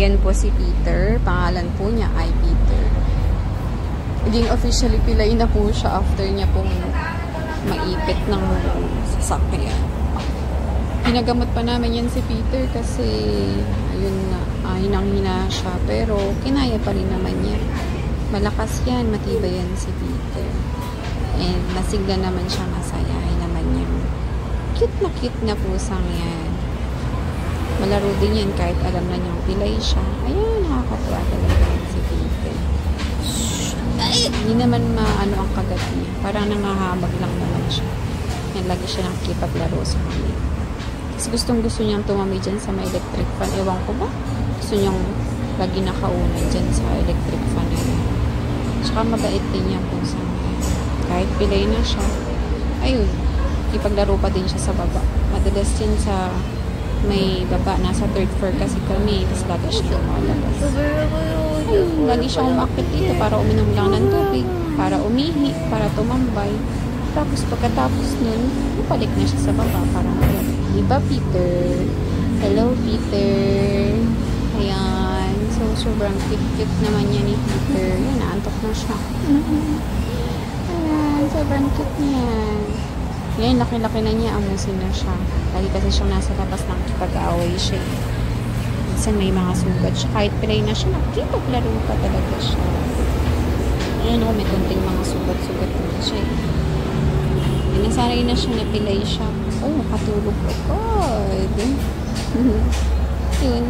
Ayan po si Peter. Pangalan po niya ay Peter. Naging officially pilay na po siya after niya pong maipit ng sasakyan. Pinagamot pa namin yan si Peter kasi ayun na, hinang-hina siya. Pero kinaya pa rin naman niya. Malakas yan, matibay yan si Peter. And nasigla naman siya, masayahin naman niya. Cute na pusang yan. Malaro din yan kahit alam na niyang pilay siya. Ayan, nakakatuwa talaga yan si Peter. Ay, hindi naman maano ang kagat niya. Parang nangahabag lang naman siya. Yan, lagi siya nakikipaglaro sa kanya. Kasi gustong-gusto niyang tumami dyan sa may electric fan. Ewan ko ba? Gusto niyang lagi nakaunay dyan sa electric fan. Tsaka mabait din niya po sa kahit pilay na siya. Ayun, ipaglaro pa din siya sa baba. Madalas yan sa may baba, nasa 3rd floor kasi kami, tapos lagi siya lumalabas. Lagi siya umakit dito para uminom lang ng tubig, para umihi, para tumambay. Tapos pagkatapos nun, balik na siya sa baba para malabas. Diba, Peter? Hello, Peter. Ayan. So, sobrang cute naman niya ni Peter. Yan, naantok na siya. Ayan, sobrang cute niya. Yan, laki-laki na niya, amusin na siya. Lagi kasi siyang nasa labas ng kipag-aaway siya. Minsan may mga sugat siya. Kahit pilay na siya, nakikipaglaro pa talaga siya. Ayan o, may konting mga sugat-sugat na siya. Nasanay na siya, napilay siya. Oh, makatulog. Oh, God. Yun.